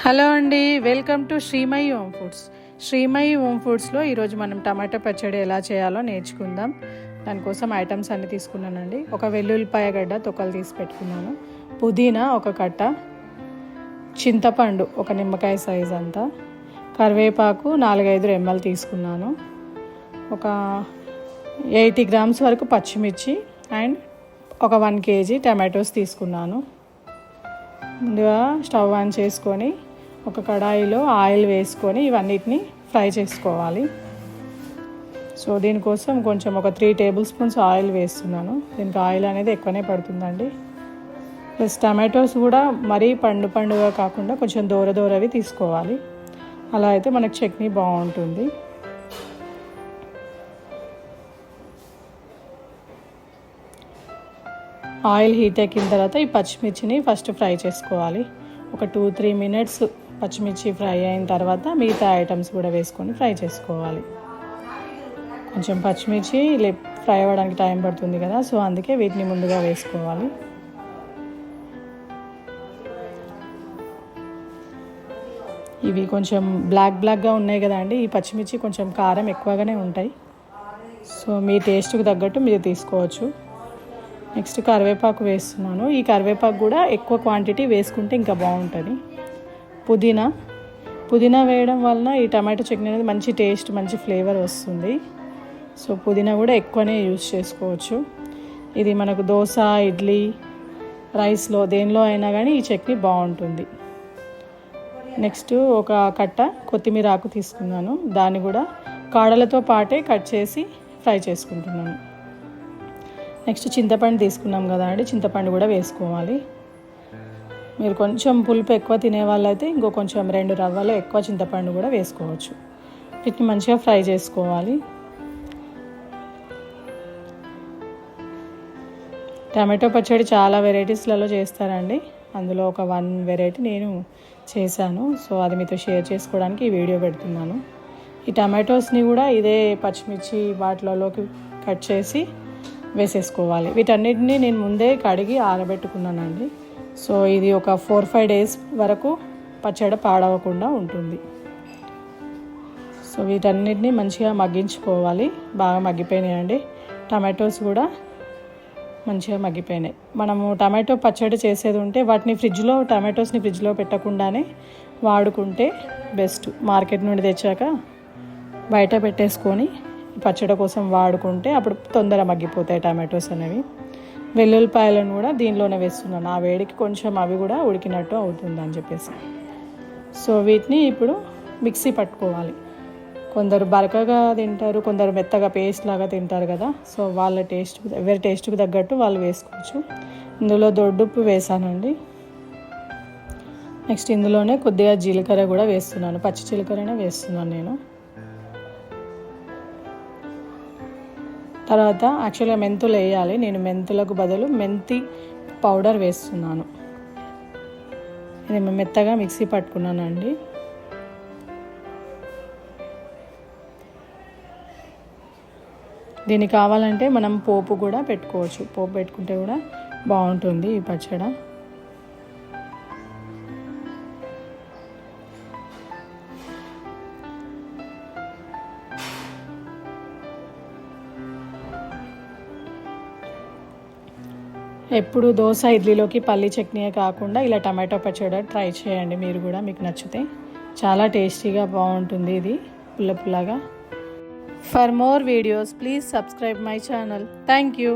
Hello అండి, welcome to Shrimayi home foods. Shrimayi home ఫుడ్స్లో ఈరోజు మనం టమాటా పచ్చడి ఎలా చేయాలో నేర్చుకుందాం. దానికోసం ఐటమ్స్ అన్నీ తీసుకున్నానండి. ఒక వెల్లుల్లిపాయ గడ్డ తొక్కలు తీసి పెట్టుకున్నాను, పుదీనా ఒక కట్ట, చింతపండు ఒక నిమ్మకాయ సైజ్ అంతా, కరివేపాకు 4-5 రెమ్మలు తీసుకున్నాను, ఒక 80 గ్రామ్స్ వరకు పచ్చిమిర్చి అండ్ ఒక 1 kg టమాటోస్ తీసుకున్నాను. ముందుగా స్టవ్ ఆన్ చేసుకొని ఒక కడాయిలో ఆయిల్ వేసుకొని ఇవన్నిటిని ఫ్రై చేసుకోవాలి. సో దీనికోసం కొంచెం ఒక 3 టేబుల్ స్పూన్స్ ఆయిల్ వేస్తున్నాను. దీనికి ఆయిల్ అనేది ఎక్కువనే పడుతుందండి. ప్లస్ టమాటోస్ కూడా మరీ పండుగా కాకుండా కొంచెం దూరవి తీసుకోవాలి. అలా అయితే మనకు చట్నీ బాగుంటుంది. ఆయిల్ హీట్ ఎక్కిన తర్వాత ఈ పచ్చిమిర్చిని ఫస్ట్ ఫ్రై చేసుకోవాలి. ఒక 2-3 మినిట్స్ పచ్చిమిర్చి ఫ్రై అయిన తర్వాత మిగతా ఐటమ్స్ కూడా వేసుకొని ఫ్రై చేసుకోవాలి. కొంచెం పచ్చిమిర్చి ఫ్రై అవ్వడానికి టైం పడుతుంది కదా, సో అందుకే వీటిని ముందుగా వేసుకోవాలి. ఇవి కొంచెం బ్లాక్గా ఉన్నాయి కదా అండి, ఈ పచ్చిమిర్చి కొంచెం కారం ఎక్కువగానే ఉంటాయి. సో మీ టేస్ట్కి తగ్గట్టు మీరు తీసుకోవచ్చు. నెక్స్ట్ కరివేపాకు వేస్తున్నాను. ఈ కరివేపాకు కూడా ఎక్కువ క్వాంటిటీ వేసుకుంటే ఇంకా బాగుంటుంది. పుదీనా వేయడం వలన ఈ టమాటో చట్నీ అనేది మంచి టేస్ట్, మంచి ఫ్లేవర్ వస్తుంది. సో పుదీనా కూడా ఎక్కువనే యూజ్ చేసుకోవచ్చు. ఇది మనకు దోశ, ఇడ్లీ, రైస్లో దేనిలో అయినా కానీ ఈ చట్నీ బాగుంటుంది. నెక్స్ట్ ఒక కట్ట కొత్తిమీర ఆకు తీసుకున్నాను, దాన్ని కూడా కాడలతో పాటే కట్ చేసి ఫ్రై చేసుకుంటున్నాను. నెక్స్ట్ చింతపండు తీసుకున్నాం కదా అండి, చింతపండు కూడా వేసుకోవాలి. మీరు కొంచెం పులుపు ఎక్కువ తినే వాళ్ళైతే ఇంకో కొంచెం 2 రవ్వలు ఎక్కువ చింతపండు కూడా వేసుకోవచ్చు. వీటిని మంచిగా ఫ్రై చేసుకోవాలి. టమాటో పచ్చడి చాలా వెరైటీస్లలో చేస్తారండి, అందులో ఒక 1 వెరైటీ నేను చేశాను. సో అది మీతో షేర్ చేసుకోవడానికి ఈ వీడియో పెడుతున్నాను. ఈ టమాటోస్ని కూడా ఇదే పచ్చిమిర్చి వాటిలోకి కట్ చేసి వేసేసుకోవాలి. వీటన్నిటిని నేను ముందే కడిగి ఆరబెట్టుకున్నానండి. సో ఇది ఒక 4-5 డేస్ వరకు పచ్చడి పాడవకుండా ఉంటుంది. సో వీటన్నిటిని మంచిగా మగ్గించుకోవాలి. బాగా మగ్గిపోయినాయండి, టమాటోస్ కూడా మంచిగా మగ్గిపోయినాయి. మనము టమాటో పచ్చడి చేసేది ఉంటే వాటిని టమాటోస్ని ఫ్రిడ్జ్లో పెట్టకుండానే వాడుకుంటే బెస్ట్. మార్కెట్ నుండి తెచ్చాక బయట పెట్టేసుకొని పచ్చడి కోసం వాడుకుంటే అప్పుడు తొందర మగ్గిపోతాయి టమాటోస్ అనేవి. వెల్లుల్లిపాయలను కూడా దీనిలోనే వేస్తున్నాను, ఆ వేడికి కొంచెం అవి కూడా ఉడికినట్టు అవుతుంది అని చెప్పేసి. సో వీటిని ఇప్పుడు మిక్సీ పట్టుకోవాలి. కొందరు బరకగా తింటారు, కొందరు మెత్తగా పేస్ట్ లాగా తింటారు కదా. సో ఎవరి టేస్ట్కి తగ్గట్టు వాళ్ళు వేసుకోవచ్చు. ఇందులో దొడ్డుప్పు వేసానండి. నెక్స్ట్ ఇందులోనే కొద్దిగా జీలకర్ర కూడా వేస్తున్నాను, పచ్చి జీలకర్రనే వేస్తున్నాను నేను. తర్వాత యాక్చువల్గా మెంతులు వేయాలి, నేను మెంతులకు బదులు మెంతి పౌడర్ వేస్తున్నాను. ఇది మెత్తగా మిక్సీ పట్టుకున్నానండి. దీనికి కావాలంటే మనం పోపు కూడా పెట్టుకోవచ్చు, పోపు పెట్టుకుంటే కూడా బాగుంటుంది ఈ పచ్చడి. ఎప్పుడు దోశ, ఇడ్లీలోకి పల్లి చట్నీయే కాకుండా ఇలా టమాటో పచ్చడి ట్రై చేయండి మీరు కూడా, మీకు నచ్చితే. చాలా టేస్టీగా బాగుంటుంది ఇది, పుల్లగా. For more videos please subscribe my channel. Thank you.